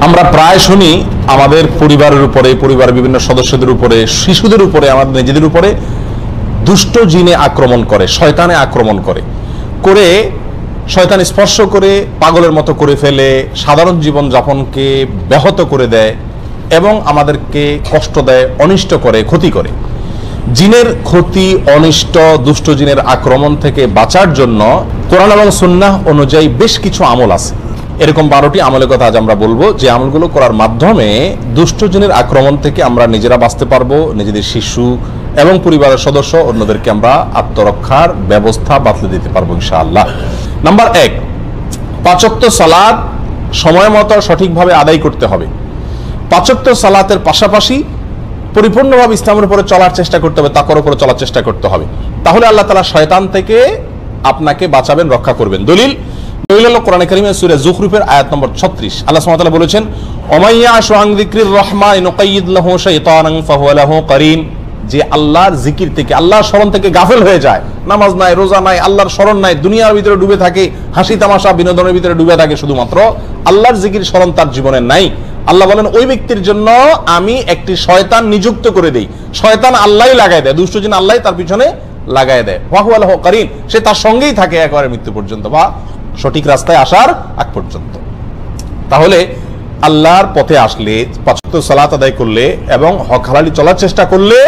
আমরা প্রায় শুনি আমাদের পরিবারের উপরে, পরিবারের বিভিন্ন সদস্যদের উপরে, শিশুদের উপরে, আমাদের নিজেদের উপরে দুষ্ট জিনে আক্রমণ করে, শয়তানে আক্রমণ করে, শয়তান স্পর্শ করে পাগলের মতো করে ফেলে, সাধারণ জীবন যাপনকে ব্যাহত করে দেয় এবং আমাদেরকে কষ্ট দেয়, অনিষ্ট করে, ক্ষতি করে। জিনের ক্ষতি, অনিষ্ট, দুষ্ট জিনের আক্রমণ থেকে বাঁচার জন্য কোরআন এবং সুন্নাহ অনুযায়ী বেশ কিছু আমল আছে। এরকম 12টি আমলের কথা আজ আমরা বলবো, যে আমলগুলো করার মাধ্যমে দুষ্ট জিনের আক্রমণ থেকে আমরা নিজেরা বাঁচতে পারবো, নিজেদের শিশু এবং পরিবারের সদস্য অন্যদেরকে আমরা আত্মরক্ষার ব্যবস্থা বাতলে দিতে পারবো ইনশাআল্লাহ। নাম্বার 1, 5 ওয়াক্ত সালাত সময় মতো সঠিকভাবে আদায় করতে হবে। 5 ওয়াক্ত সালাতের পাশাপাশি পরিপূর্ণভাবে ইসলামের উপরে চলার চেষ্টা করতে হবে, তাকওয়ার উপরে চলার চেষ্টা করতে হবে। তাহলে আল্লাহ তাআলা শয়তান থেকে আপনাকে বাঁচাবেন, রক্ষা করবেন। দলিল হলো কোরআনে কারীমের সূরা যুখরুফের আয়াত নম্বর 36। আল্লাহ সুবহানাহু ওয়া তাআলা বলেছেন, ওমাইয়াশু আন যিকরির রহমান নুকাইয়িদ লাহু শাইতানান ফাহুয়া লাহু কারীন। যে আল্লাহর জিকির থেকে, আল্লাহর স্মরণ থেকে গাফেল হয়ে যায়, নামাজ নাই, রোজা নাই, আল্লাহর স্মরণ নাই, দুনিয়ার ভিতরে ডুবে থাকে, হাসি তামাশা বিনোদনের ভিতরে ডুবে থাকে, শুধুমাত্র আল্লাহর জিকির স্মরণ তার জীবনে নাই। আল্লাহ বলেন ওই ব্যক্তির জন্য আমি একটি শয়তান নিযুক্ত করে দেই। শয়তান আল্লাহই লাগায় দেয়, দুষ্ট জিন আল্লাহই তার পিছনে লাগায় দেয়। ফাহুয়া লাহু কারীন, সে তার সঙ্গেই থাকে একেবারে মৃত্যু পর্যন্ত বা সঠিক রাস্তায় আসার আগ পর্যন্ত। তাহলে আল্লাহর পথে আসলে, 5 ওয়াক্ত সালাত আদায় করলে এবং হক হালালি চলার চেষ্টা করলে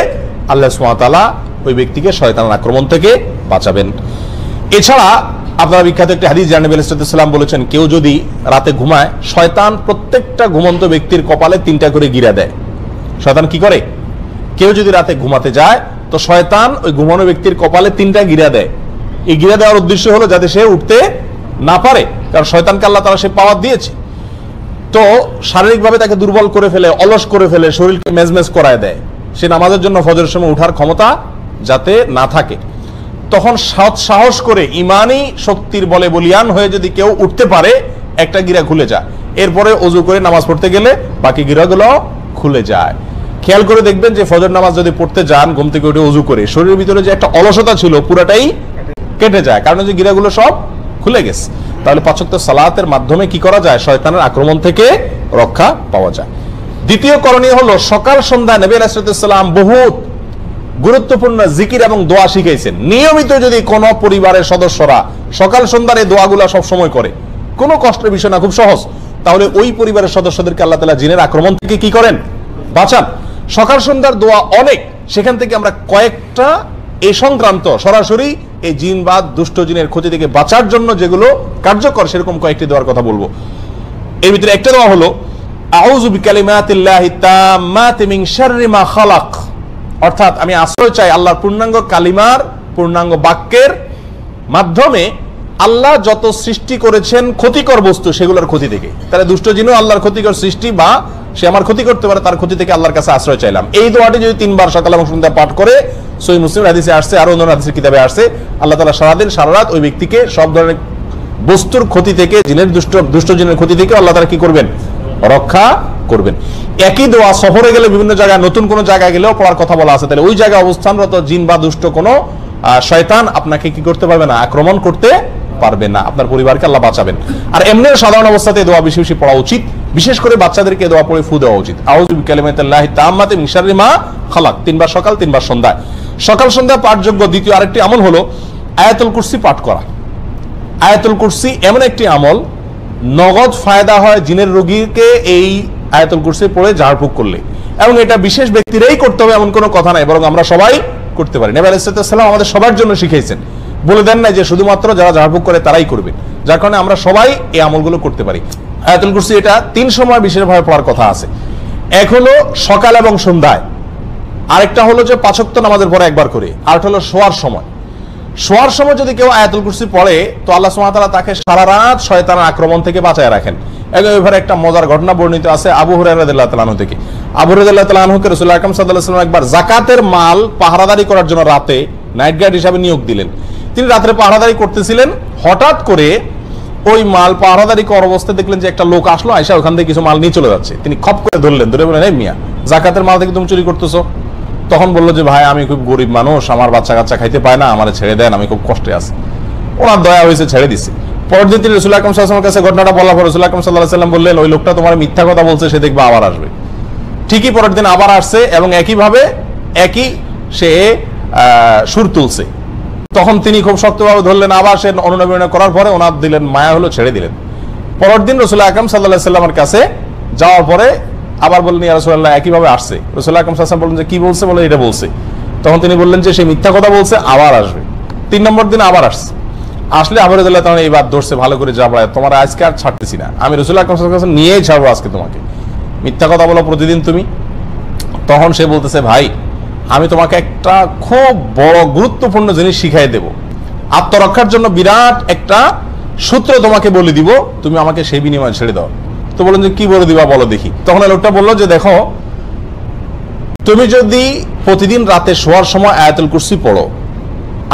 আল্লাহ সুবহানাহু ওয়া তাআলা ওই ব্যক্তিকে শয়তানের আক্রমণ থেকে বাঁচাবেন। এছাড়া আপনারা বিখ্যাত একটি হাদিস জানেন, নবী সাল্লাল্লাহু আলাইহি ওয়াসাল্লাম বলেছেন, কেউ যদি রাতে ঘুমায়, শয়তান প্রত্যেকটা ঘুমন্ত ব্যক্তির কপালে 3টা করে গিরা দেয়। শয়তান কি করে? কেউ যদি রাতে ঘুমাতে যায় তো শয়তান ওই ঘুমানো ব্যক্তির কপালে 3টা গিরা দেয়। এই গিরা দেওয়ার উদ্দেশ্য হলো যাতে সে উঠতে না পারে, কারণ শয়তানকে আল্লাহ তাআলা সে পাওয়ার দিয়েছে। তো শারীরিকভাবে তাকে দুর্বল করে ফেলে, অলস করে ফেলে, শরীরকে মেজমেজ করায় দেয়, সে নামাজের জন্য ফজরের সময় উঠার ক্ষমতা যাতে না থাকে। তখন সৎ সাহস করে ইমানি শক্তির বলে বলিয়ান হয়ে যদি কেউ উঠতে পারে, একটা গিরা খুলে যায়, এরপরে ওযু করে নামাজ পড়তে গেলে বাকি গিরাগুলো খুলে যায়। খেয়াল করে দেখবেন যে ফজর নামাজ যদি পড়তে যান, ঘুম থেকে উঠে ওযু করে, শরীরের ভিতরে যে একটা অলসতা ছিল পুরাটাই কেটে যায়, কারণ যে গিরাগুলো সব খুলে গেছে। তাহলে 5 ওয়াক্ত সালাতের মাধ্যমে কি করা যায়? শয়তানের আক্রমণ থেকে রক্ষা পাওয়া যায়। দ্বিতীয় করণীয় হলো, সকাল সন্ধ্যা নবী আলাইহিস সালাম বহুত গুরুত্বপূর্ণ জিকির এবং দোয়া শিখাইছেন। নিয়মিত যদি কোন পরিবারের সদস্যরা সকাল সন্ধ্যার এই দোয়াগুলো সব সময় করে, কোনো কষ্টের বিষয় না, খুব সহজ, তাহলে ওই পরিবারের সদস্যদেরকে আল্লাহ তাআলা জিনের আক্রমণ থেকে কি করেন? বাঁচান। সকাল সন্ধ্যার দোয়া অনেক, সেখান থেকে আমরা কয়েকটা এই সংক্রান্ত সরাসরি এই জিন বা দুষ্ট জিনের ক্ষতি থেকে বাঁচার জন্য যেগুলো কার্যকর, সেরকম কয়েকটি দোয়ার কথা বলবো। এর ভিতরে একটা দোয়া হলো আউযু বিকালিমাতিল্লাহি তাম্মাতি মিন শাররি মা খালাক, অর্থাৎ আমি আশ্রয় চাই আল্লাহর পূর্ণাঙ্গ কালিমার, পূর্ণাঙ্গ বাক্যের মাধ্যমে আল্লাহ যত সৃষ্টি করেছেন ক্ষতিকর বস্তু, সেগুলোর ক্ষতি থেকে। তাহলে দুষ্ট জিনও আল্লাহর ক্ষতিকর সৃষ্টি, বা সে আমার ক্ষতি করতে পারে, তার ক্ষতি থেকে আল্লাহর কাছে আশ্রয় চাইলাম। এই দোয়াটি যদি 3 বার সকাল এবং সন্ধ্যা পাঠ করে, সহিহ মুসলিম হাদিসে আসছে, আরো অন্য হাদিসের কিতাবে আসছে, আল্লাহ তাআলা সারাদিন সারা রাত ওই ব্যক্তিকে সব ধরনের বস্তুর ক্ষতি থেকে, জিনের দুষ্ট জিনের ক্ষতি থেকে আল্লাহ তাআলা কি করবেন? রক্ষা করবেন। একই দোয়া সফরে গেলে, বিভিন্ন জায়গায়, নতুন কোন জায়গায় গেলেও পড়ার কথা বলা আছে। তাহলে ওই জায়গায় অবস্থানরত জিন বা দুষ্ট কোনো শয়তান আপনাকে কি করতে পারবে না? আক্রমণ করতে পারবে না। আপনার পরিবারকে আল্লাহ বাঁচাবেন। আর এমনি সাধারণ অবস্থাতে দোয়া বেশি বেশি পড়া উচিত, বিশেষ করে বাচ্চাদেরকে দোয়া পড়ে ফু দেওয়া উচিত। আউযু বিকালিমাতিল্লাহি তাম্মাতি মিন শাররি মা খালাক, 3 বার সকাল, 3 বার সন্ধ্যা। সকাল সন্ধ্যা পাঠযোগ্য দ্বিতীয় আরেকটি আমল হলো আয়াতুল কুরসি পাঠ করা। আয়াতুল কুরসি এমন একটি আমল, নগদ ফায়দা হয় জিনের রোগীকে এই আয়াতুল কুরসি পড়ে ঝাড়ফুঁক করলে, এবং এটা বিশেষ ব্যক্তিরাই করতে হবে এমন কোনো কথা নাই, বরং আমরা সবাই করতে পারি। নবী আলাইহিস সালাম আমাদের সবার জন্য শিখিয়েছেন, বলে দেন না যে শুধুমাত্র যারা ঝাড়ফুঁক করে তারাই করবে, যার কারণে আমরা সবাই এই আমলগুলো করতে পারি। আয়াতুল কুরসি এটা 3 সময় বিশেষভাবে পড়ার কথা আছে। এক হলো সকাল এবং সন্ধ্যায়, আরেকটা হলো যে 5 ওয়াক্ত নামাজের পরে একবার করে, আরেকটা হলো শোয়ার সময়। শোয়ার সময় যদি কেউ আয়াতুল কুরসি পড়ে, তো আল্লাহ সুবহানাহু ওয়া তাআলা তাকে সারা রাত শয়তানের আক্রমণ থেকে বাঁচায় রাখেন। এভাবে একটা মজার ঘটনা বর্ণিত আছে আবু হুরায়রা রাদিয়াল্লাহু তাআলা আনহু থেকে। আবু হুরায়রা রাদিয়াল্লাহু তাআলা আনহুকে রাসূল আকরাম সাল্লাল্লাহু আলাইহি ওয়াসাল্লাম একবার যাকাতের মাল পাহারাদারি করার জন্য রাতে নাইট গার্ড হিসেবে নিয়োগ দিলেন। তিনি রাতে পাহারাদারি করতেছিলেন, হঠাৎ করে ওই মাল পাহারাদারি করার অবস্থায় দেখলেন যে একটা লোক আসলো, আয়সা ওখান থেকে কিছু মাল নিয়ে চলে যাচ্ছে। তিনি খপ করে ধরলেন, ধরে বললেন, এই মিয়া, যাকাতের মাল থেকে তুমি চুরি করতেছো? তখন বললো যে ভাই, আমি খুব গরিব মানুষ, আমার বাচ্চা কাচ্চা খাইতে পায় না, আমার ছেড়ে দেন, আমি খুব কষ্টে আছি। ওনার দয়া হয়েছে, ছেড়ে দিছে। পরের দিন তিনি রাসূল আকরাম সাল্লাল্লাহু আলাইহি ওয়াসাল্লামের কাছে ঘটনাটা বলার পর রাসূল আকরাম সাল্লাল্লাহু আলাইহি ওয়াসাল্লাম বললেন, ওই লোকটা তোমার মিথ্যা কথা বলছে, সে দেখবা আবার আসবে। ঠিকই পরের দিন আবার আসছে এবং একইভাবে একই সে সুর তুলছে। তখন তিনি খুব শক্তভাবে ধরলেন, আবার সে অনুনয় করার পরে ওনার দিলেন মায়া হলো, ছেড়ে দিলেন। পরের দিন রাসূল আকরাম সাল্লাল্লাহু আলাইহি ওয়াসাল্লামের কাছে যাওয়ার পরে আবার বললেন, ইয়া রাসূলুল্লাহ, একইভাবে আসছে। রাসূল আকরাম সাল্লাল্লাহু আলাইহি ওয়াসাল্লাম বললেন যে কি বলছে, বলে এটা বলছে। তখন তিনি বললেন যে সে মিথ্যা কথা বলছে, আবার আসবে। 3 নম্বর দিন আবার আসছে। আসলে আবার রাসূলুল্লাহ তখন এইবার ধরছে ভালো করে, যাবড়ায় তোমার আজকে আর ছাড়তেছি না, আমি রাসূল আকরাম সাল্লাল্লাহু আলাইহি ওয়াসাল্লাম নিয়েই ছাড়বো আজকে তোমাকে, মিথ্যা কথা বলো প্রতিদিন তুমি। তখন সে বলতেছে, ভাই আমি তোমাকে একটা খুব বড় গুরুত্বপূর্ণ জিনিস শিখাই দেব, আত্মরক্ষার জন্য বিরাট একটা সূত্র তোমাকে বলে দিব, তুমি আমাকে সেই বিনিময়ে ছেড়ে দাও। তো বলেন যে কি বলে দিবা বলো দেখি। তখন লোকটা বললো যে দেখো, তুমি যদি প্রতিদিন রাতে শোয়ার সময় আয়াতুল কুরসি পড়ো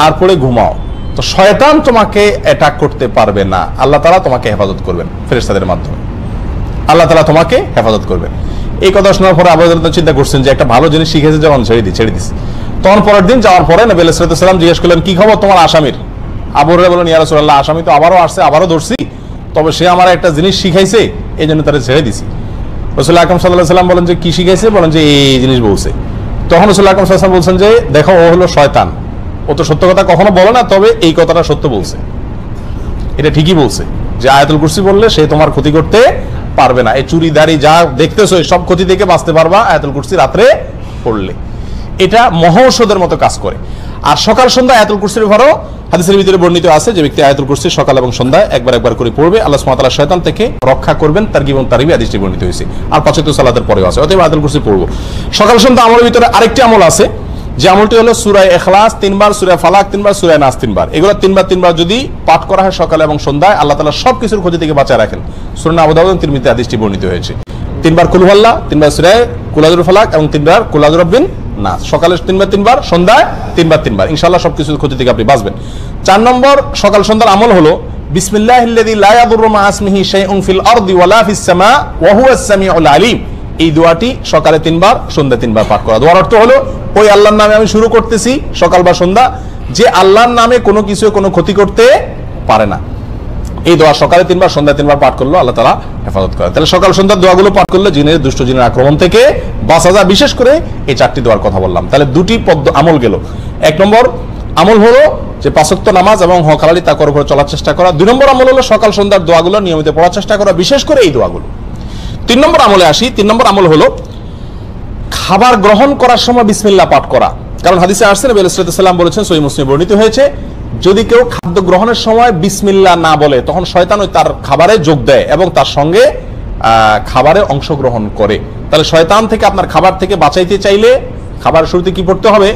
আর পড়ে ঘুমাও, তো শয়তান তোমাকে অ্যাটাক করতে পারবে না, আল্লাহ তাআলা তোমাকে হেফাজত করবেন ফেরেশতাদের মাধ্যমে, আল্লাহ তাআলা তোমাকে হেফাজত করবেন। এই কথা শোনার পরে আবু হুরায়রা চিন্তা করছেন যে একটা ভালো জিনিস শিখেছে যখন ছেড়ে দিস। তখন পরের দিন যাওয়ার পরে নবী আলাইহিস সালাম জিজ্ঞেস করলেন, কি খবর তোমার আসামির? আবু হুরায়রা বললেন, ইয়া রাসূলুল্লাহ, আসামি তো আবারও আসছে, আবারও ধরছি, তবে সে আমার একটা জিনিস শিখাইছে, এই জন্য তারা ছেড়ে দিছি। রাসূল আকরাম সাল্লাল্লাহু আলাইহি ওয়াসাল্লাম বলেন যে কি শিখাইছে? বলেন যে এই জিনিস বলছে। তখন রাসূল আকরাম সাল্লাল্লাহু আলাইহি ওয়াসাল্লাম বলছেন যে দেখো, ও হলো শয়তান, ও তো সত্য কথা কখনো বলে না, তবে এই কথাটা সত্য বলছে, এটা ঠিকই বলছে যে আয়াতুল কুরসি বললে সে তোমার ক্ষতি করতে পারবে না, এই চুরি দাড়ি যা দেখতেছো সব ক্ষতি থেকে বাঁচতে পারবা আয়াতুল কুরসি রাত্রে পড়লে। এটা মহৌষধের মতো কাজ করে। আর সকাল সন্ধ্যা আয়াতুল কুরসির ঘরও হাদিসের ভিতরে বর্ণিত আছে যে ব্যক্তি আয়াতুল কুরসি সকাল এবং সন্ধ্যায় একবার করে পড়বে, আল্লাহ সুবহানাহু ওয়া তাআলা শয়তান থেকে রক্ষা করবেন। তারগীব এবং তারহিবে হাদিসটি বর্ণিত হয়েছে। আর 5 ওয়াক্ত সালাতের পরেও আছে। অতএব আয়াতুল কুরসি পড়বো। সকাল সন্ধ্যা আমলের ভিতরে আরেকটি আমল আছে, যে আমলটি হলো সূরা ইখলাস 3 বার, সূরা ফালাক 3 বার, সূরা নাস 3 বার। এগুলো 3 বার যদি পাঠ করা হয় সকালে এবং সন্ধ্যায়, আল্লাহ তাআলা সবকিছুর ক্ষতি থেকে বাঁচায় রাখেন। সুনান আবু দাউদ এবং তিরমিজিতে হাদিসটি বর্ণিত হয়েছে। 3 বার কুল হুয়াল্লাহ, 3 বার সূরা কুল আযুল ফালাক এবং 3 বার কুল আযুর রাব্বিন নাস। সকালে 3 বার, সন্ধ্যায় 3 বার, ইনশাআল্লাহ সবকিছুর ক্ষতি থেকে আপনি বাঁচবেন। 4 নম্বর সকাল সন্ধ্যার আমল হলো বিসমিল্লাহিল্লাযী লা ইয়াদুররু মা ইসমিহি শাইউন ফিল আরদি ওয়ালা ফিস সামা ওয়া হুয়াস সামিউল আলিম। এই দোয়াটি সকালে 3 বার, সন্ধ্যায় 3 বার পাঠ করা। দোয়ার অর্থ হলো, ওই আল্লাহর নামে আমি শুরু করতেছি সকাল বা সন্ধ্যা, যে আল্লাহর নামে কোনো কিছু কোনো ক্ষতি করতে পারে না। এই দোয়া সকালে 3 বার, সন্ধ্যায় 3 বার পাঠ করলো, আল্লাহ তাআলা হেফাজত করে। তাহলে সকাল সন্ধ্যার দোয়াগুলো পাঠ করলে জিনের, দুষ্ট জিনের আক্রমণ থেকে বাঁচা যায়। বিশেষ করে এই 4টি দোয়ার কথা বললাম। তাহলে 2টি আমল গেল। 1 নম্বর আমল হলো যে 5 ওয়াক্ত নামাজ এবং হক হালালি তাকওয়ার উপরে চলার চেষ্টা করা। 2 নম্বর আমল হলো সকাল সন্ধ্যার দোয়াগুলো নিয়মিত পড়ার চেষ্টা করা, বিশেষ করে এই দোয়াগুলো। 3 নম্বর আমলে আসি। 3 নম্বর আমল হলো খাবার গ্রহণ করার সময় বিসমিল্লাহ পাঠ করা। কারণ হাদিসে আসছে, নবী আলাইহিস সালাম বলেছেন, সহিহ মুসলিমে বর্ণিত হয়েছে, যদি কেউ খাদ্য গ্রহণের সময় বিসমিল্লাহ না বলে, তখন শয়তান ওই তার খাবারে যোগ দেয় এবং তার সঙ্গে খাবারে অংশগ্রহণ করে। তাহলে শয়তান থেকে, আপনার খাবার থেকে বাঁচাইতে চাইলে খাবার শুরুতে কি পড়তে হবে?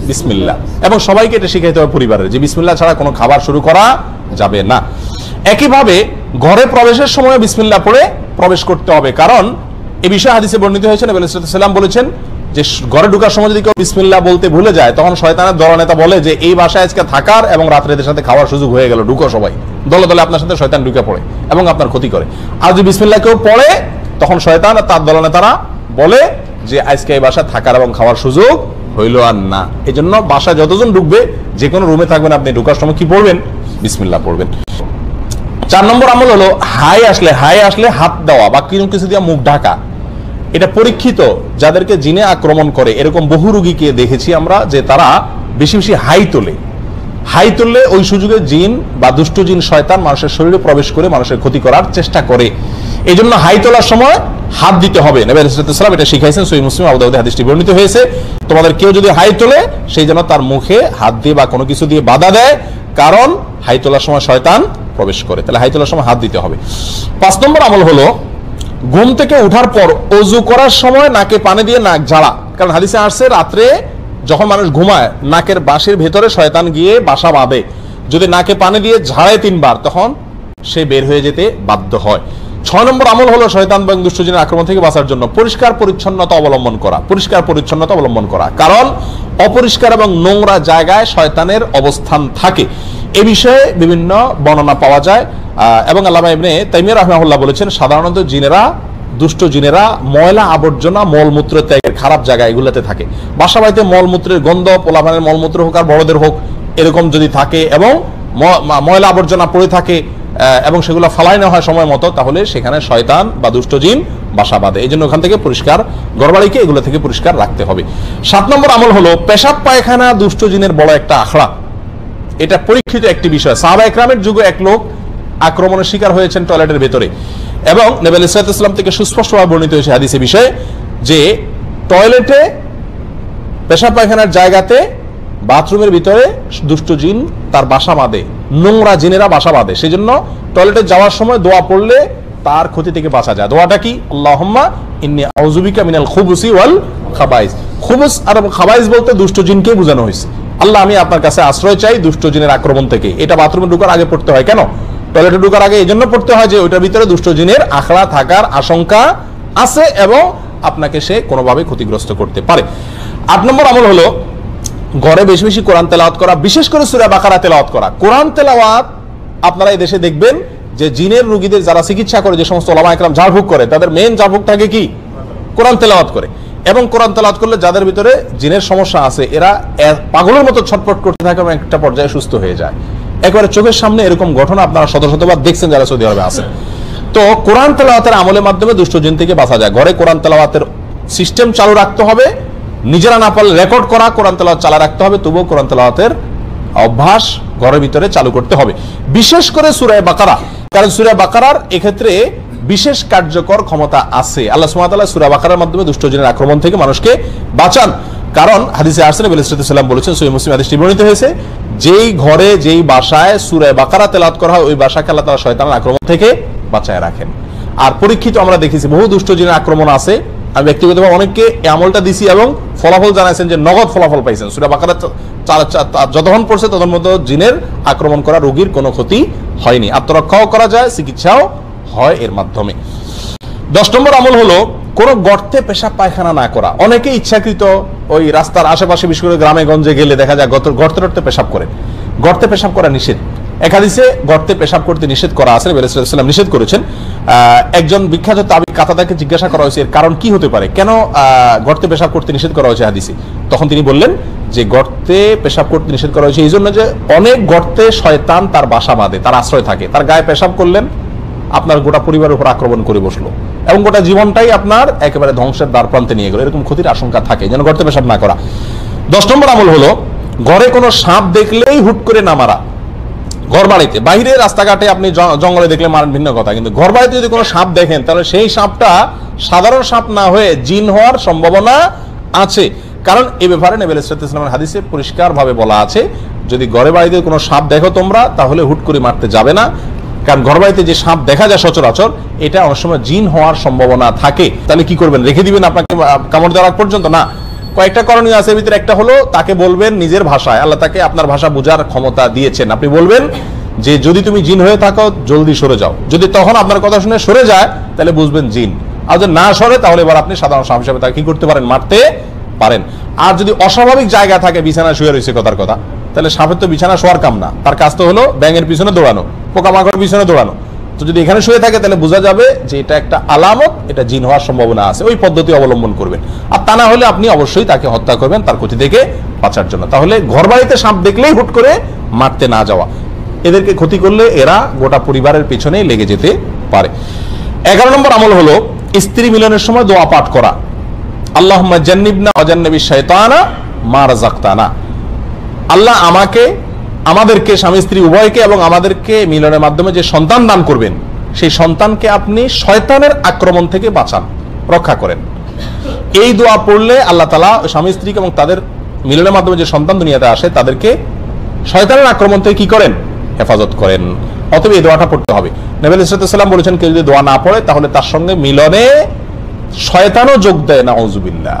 বিসমিল্লাহ। এবং সবাইকে এটা শিখাইতে হবে পরিবারের, যে বিসমিল্লাহ ছাড়া কোনো খাবার শুরু করা যাবে না। একইভাবে ঘরে প্রবেশের সময় বিসমিল্লাহ পড়ে প্রবেশ করতে হবে, কারণ এই বিষয়ে হাদিসে বর্ণিত হয়েছে, নবী আলাইহিস সালাম বলেছেন যে ঘরে ঢোকার সময় যদি কেউ বিসমিল্লাহ বলতে ভুলে যায়, তখন শয়তানের দলনেতা বলে যে এই বাসায় আজকে থাকার এবং রাত্রে এদের সাথে খাওয়ার সুযোগ হয়ে গেল, ঢুকো সবাই। দলে দলে আপনার সাথে শয়তান ঢুকে পড়ে এবং আপনার ক্ষতি করে। আর যদি বিসমিল্লাহ কেউ পড়ে, তখন শয়তান আর তার দলনেতারা বলে যে আজকে এই বাসায় থাকার এবং খাওয়ার সুযোগ হইল আর না। এই জন্য বাসায় যতজন ঢুকবে, যে কোনো রুমে থাকবেন, আপনি ঢোকার সময় কি পড়বেন? বিসমিল্লাহ পড়বেন। 4 নম্বর আমল হলো হাই আসলে হাত দেওয়া বা কিছু দিয়ে মুখ ঢাকা। এটা পরীক্ষিত, যাদেরকে জিনে আক্রমণ করে এরকম বহু রোগীকে দেখেছি আমরা, যে তারা বেশি বেশি হাই তোলে ওই সুযোগে জিন বা দুষ্ট জিন, শয়তান মানুষের শরীরে প্রবেশ করে মানুষের ক্ষতি করার চেষ্টা করে। এই জন্য হাই তোলার সময় হাত দিতে হবে। নবী আলাইহিস সালাম এটা শিখাইছেন, সহিহ মুসলিম আবু দাউদে হাদিসটি বর্ণিত হয়েছে। তোমাদের কেউ যদি হাই তোলে, সেই জন্য তার মুখে হাত দিয়ে বা কোনো কিছু দিয়ে বাধা দেয়, কারণ হাই তোলার সময় শয়তান প্রবেশ করে। তাহলে হাই তোলার সময় হাত দিতে হবে। 5 নম্বর আমল হলো ঘুম থেকে ওঠার পর ওযু করার সময় নাকে পানি দিয়ে নাক ঝাড়া। কারণ হাদিসে আসছে, রাত্রে যখন মানুষ ঘুমায়, নাকের বাঁশির ভেতরে শয়তান গিয়ে বাসা বাঁধে। যদি নাকে পানি দিয়ে ঝাড়ায় 3 বার, তখন সে বের হয়ে যেতে বাধ্য হয়। 6 নম্বর আমল হলো শয়তান এবং দুষ্ট জিনের আক্রমণ থেকে বাঁচার জন্য পরিষ্কার পরিচ্ছন্নতা অবলম্বন করা। কারণ অপরিষ্কার এবং নোংরা জায়গায় শয়তানের অবস্থান থাকে। এ বিষয়ে বিভিন্ন বর্ণনা পাওয়া যায় এবং আল্লামা ইবনে তাইমিয়া রাহিমাহুল্লাহ বলেছেন, সাধারণত দুষ্ট জিনেরা ময়লা আবর্জনা, মলমূত্র ত্যাগের খারাপ জায়গা এগুলোতে থাকে। বাসা বাড়িতে মলমূত্রের গন্ধ, পোলাপানের মলমূত্র হোক আর বড়দের হোক, এরকম যদি থাকে এবং ময়লা আবর্জনা পড়ে থাকে, এবং সেগুলো ফালাই না হয় সময় মতো, তাহলে সেখানে শয়তান বা দুষ্ট জিন বাসা বাঁধে। এই জন্য ওখান থেকে পরিষ্কার, ঘরবাড়িকে এগুলো থেকে পরিষ্কার রাখতে হবে। 7 নম্বর আমল হলো পেশাব পায়খানা দুষ্ট জিনের বড় একটা আখড়া। এটা পরীক্ষিত একটি বিষয়। সাহাবা একরামের যুগে এক লোক আক্রমণের শিকার হয়েছেন টয়লেটের ভেতরে, এবং নবী আলাইহিস সালাম থেকে সুস্পষ্টভাবে বর্ণিত হয়েছে হাদিসে বিষয়ে যে টয়লেটে, পেশাব পায়খানার জায়গাতে, বাথরুমের ভিতরে দুষ্ট জিন তার বাসা বাঁধে, নোংরা জিনেরা বাসা বাঁধে। সেই জন্য টয়লেটে যাওয়ার সময় দোয়া পড়লে তার ক্ষতি থেকে বাঁচা যায়। দোয়াটা কি? আল্লাহুম্মা ইন্নী আউযু বিকা মিনাল খুবুসি ওয়াল খাবাইস। খুবুস আর খাবাইস বলতে দুষ্ট জিনকে বোঝানো হয়েছে। আল্লাহ, আমি আপনার কাছে আশ্রয় চাই দুষ্ট জিনের আক্রমণ থেকে। এটা বাথরুমে ঢোকার আগে পড়তে হয়। কেন? টয়লেটে ঢোকার আগে এই জন্য পড়তে হয় যে ওইটার ভিতরে দুষ্ট জিনের আখড়া থাকার আশঙ্কা আছে এবং আপনাকে সে কোনোভাবে ক্ষতিগ্রস্ত করতে পারে। 8 নম্বর আমল হলো ঘরে বেশি বেশি কোরআন তেলাওয়াত করা, বিশেষ করে সূরা বাকারা তেলাওয়াত করা। কোরআন তেলাওয়াত আপনারা এই দেশে দেখবেন যে জিনের রোগীদের যারা চিকিৎসা করে, যে সমস্ত ওলামা একরাম ঝাড়ফুঁক করে, তাদের মেইন ঝাড়ফুঁক থাকে কি? কোরআন তেলাওয়াত করে। এবং কোরআন তেলাওয়াত করলে যাদের ভিতরে জিনের সমস্যা আছে এরা পাগলের মতো ছটফট করতে থাকে এবং একটা পর্যায়ে সুস্থ হয়ে যায়। একবারে চোখের সামনে এরকম ঘটনা আপনারা শত শতবার দেখছেন যারা সৌদি আরবে আছেন। তো কোরআন তেলাওয়াতের আমলের মাধ্যমে দুষ্ট জিন থেকে বাঁচা যায়। ঘরে কোরআন তেলাওয়াতের সিস্টেম চালু রাখতে হবে, নিজেরা না পারলে রেকর্ড করা কোরআন তেলাওয়াত চালু রাখতে হবে, তবুও কোরআন তেলাওয়াতের অভ্যাস ঘরের ভিতরে চালু করতে হবে, বিশেষ করে সূরা বাকারা। কারণ সূরা বাকারার এক্ষেত্রে বিশেষ কার্যকর ক্ষমতা আছে। আল্লাহ সুবহানাহু ওয়া তাআলা সূরা বাকারার মাধ্যমে দুষ্ট জিনের আক্রমণ থেকে মানুষকে বাঁচান। কারণ হাদিসে আসছে, নবী সাল্লাল্লাহু আলাইহি ওয়াসাল্লাম বলেছেন, সহিহ মুসলিম হাদিসটি বর্ণিত হয়েছে, যেই ঘরে যেই বাসায় সূরা বাকারা তেলাওয়াত করা হয় ওই বাসাকে আল্লাহ তাআলা শয়তানের আক্রমণ থেকে বাঁচায় রাখেন। আর পরীক্ষিত আমরা দেখেছি বহু দুষ্ট জিনের আক্রমণ আছে। আমি ব্যক্তিগতভাবে অনেককে এই আমলটা দিছি এবং ফলাফল জানাইছেন যে নগদ ফলাফল পাইছেন। সূরা বাকারা যতক্ষণ পড়ছে তখন মতো জিনের আক্রমণ করা রোগীর কোনো ক্ষতি হয়নি, আত্মরক্ষাও করা যায়, চিকিৎসাও হয় এর মাধ্যমে। 10 নম্বর আমল হলো কোন গর্তে পেশাব পায়খানা না করা। অনেকে ইচ্ছাকৃত ওই রাস্তার আশেপাশে, বিশেষ করে গ্রামে গঞ্জে গেলে দেখা যায় গর্তে টর্তে পেশাব করে। গর্তে পেশাব করা নিষেধ। এক হাদিসে গর্তে পেশাব করতে নিষেধ করা আছে, নবী সাল্লাল্লাহু আলাইহি ওয়াসাল্লাম নিষেধ করেছেন। একজন বিখ্যাত তাবি কাতাদাকে জিজ্ঞাসা করা হয়েছে এর কারণ কি হতে পারে, কেন গর্তে পেশাব করতে নিষেধ করা হয়েছে হাদিসে। তখন তিনি বললেন যে গর্তে পেশাব করতে নিষেধ করা হয়েছে এই জন্য যে অনেক গর্তে শয়তান তার বাসা বাঁধে, তার আশ্রয় থাকে। তার গায়ে পেশাব করলেন, আপনার গোটা পরিবারের উপর আক্রমণ করে বসলো এবং গোটা জীবনটাই আপনার একেবারে ধ্বংসের দ্বার প্রান্তে নিয়ে গেল, এরকম ক্ষতির আশঙ্কা থাকে, যেন গর্তে পেশাব না করা। 10 নম্বর আমল হলো ঘরে কোনো সাপ দেখলেই হুট করে না মারা। ঘর বাড়িতে, বাইরে রাস্তাঘাটে আপনি জঙ্গলে দেখলে মারেন ভিন্ন কথা, কিন্তু ঘর বাড়িতে যদি কোনো সাপ দেখেন তাহলে সেই সাপটা সাধারণ সাপ না হয়ে জিন হওয়ার সম্ভাবনা আছে। কারণ এই ব্যাপারে নবী সাল্লাল্লাহু আলাইহি ওয়াসাল্লামের হাদিসে পরিষ্কারভাবে বলা আছে, যদি ঘরে বাড়িতে কোনো সাপ দেখো তোমরা তাহলে হুট করে মারতে যাবে না। কারণ ঘর বাড়িতে যে সাপ দেখা যায় সচরাচর, এটা অনেক সময় জিন হওয়ার সম্ভাবনা থাকে। তাহলে কি করবেন? রেখে দিবেন আপনাকে কামড় দেওয়ার পর্যন্ত? না, কয়েকটা করণীয় আছে। ভিতরে একটা হলো তাকে বলবেন নিজের ভাষায়, আল্লাহ তাকে আপনার ভাষা বোঝার ক্ষমতা দিয়েছেন, আপনি বলবেন যে যদি তুমি জিন হয়ে থাকো জলদি সরে যাও। যদি তখন আপনার কথা শুনে সরে যায় তাহলে বুঝবেন জিন, আর যদি না সরে তাহলে এবার আপনি সাধারণ সাপ হিসাবে তাকে কি করতে পারেন? মারতে পারেন। আর যদি অস্বাভাবিক জায়গা থাকে, বিছানা শুয়ে রয়েছে কথার কথা, তাহলে সাপের তো বিছানা শোয়ার কাম না, তার কাজ তো হলো ব্যাঙের পিছনে দৌড়ানো, পোকামাকড়ের পিছনে দৌড়ানো। তো যদি এখানে শুয়ে থাকে তাহলে বোঝা যাবে যে এটা একটা আলামত, এটা জিন হওয়ার সম্ভাবনা আছে। ওই পদ্ধতি অবলম্বন করবেন। আর তা না হলে আপনি অবশ্যই তাকে হত্যা করবেন তার ক্ষতি থেকে বাঁচার জন্য। তাহলে ঘর বাড়িতে সাপ দেখলেই হুট করে মারতে না যাওয়া, এদেরকে ক্ষতি করলে এরা গোটা পরিবারের পেছনে লেগে যেতে পারে। 11 নম্বর আমল হলো স্ত্রী মিলনের সময় দোয়া পাঠ করা। আল্লাহুম্মা জান্নিবনা ওয়া জান্নিবিশ শাইতানা মা রাযাকতানা। আল্লাহ আমাকে, আমাদেরকে, স্বামী স্ত্রী উভয়কে এবং আমাদেরকে মিলনের মাধ্যমে যে সন্তান দান করবেন সেই সন্তানকে আপনি শয়তানের আক্রমণ থেকে বাঁচান, রক্ষা করেন। এই দোয়া পড়লে আল্লাহ তাআলা স্বামী স্ত্রীকে এবং তাদের মিলনের মাধ্যমে যে সন্তান দুনিয়াতে আসে তাদেরকে শয়তানের আক্রমণ থেকে কি করেন? হেফাজত করেন। অতএব এই দোয়াটা পড়তে হবে। নবী সাল্লাল্লাহু আলাইহি ওয়াসাল্লাম বলেছেন কেউ যদি দোয়া না পড়ে তাহলে তার সঙ্গে মিলনে শয়তানও যোগ দেয়, নাউযুবিল্লাহ।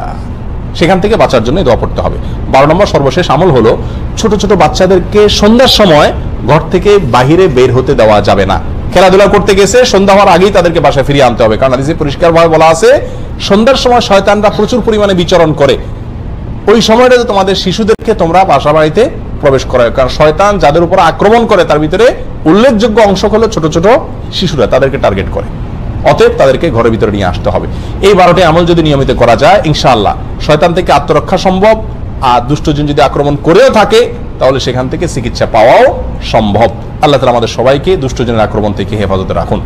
সেখান থেকে বাঁচার জন্য দোয়া পড়তে হবে। 12 নম্বর সর্বশেষ আমল হলো ছোট ছোট বাচ্চাদেরকে সন্ধ্যার সময় ঘর থেকে বাহিরে বের হতে দেওয়া যাবে না। খেলাধুলা করতে গেছে, সন্ধ্যা হওয়ার আগেই তাদেরকে বাসায় ফিরিয়ে আনতে হবে। কারণ হাদিসে পরিষ্কারভাবে বলা আছে সন্ধ্যার সময় শয়তানরা প্রচুর পরিমাণে বিচরণ করে। ওই সময়টাতে তোমাদের শিশুদেরকে তোমরা বাসা বাড়িতে প্রবেশ করায়। কারণ শয়তান যাদের উপর আক্রমণ করে তার ভিতরে উল্লেখযোগ্য অংশ হলো ছোট ছোট শিশুরা, তাদেরকে টার্গেট করে। অতএব তাদেরকে ঘরের ভিতরে নিয়ে আসতে হবে। এই 12টি আমল যদি নিয়মিত করা যায় ইনশাআল্লাহ শয়তান থেকে আত্মরক্ষা সম্ভব। আর দুষ্ট জিন যদি আক্রমণ করেও থাকে তাহলে সেখান থেকে চিকিৎসা পাওয়াও সম্ভব। আল্লাহ তাআলা আমাদের সবাইকে দুষ্টজনের আক্রমণ থেকে হেফাজতে রাখুন।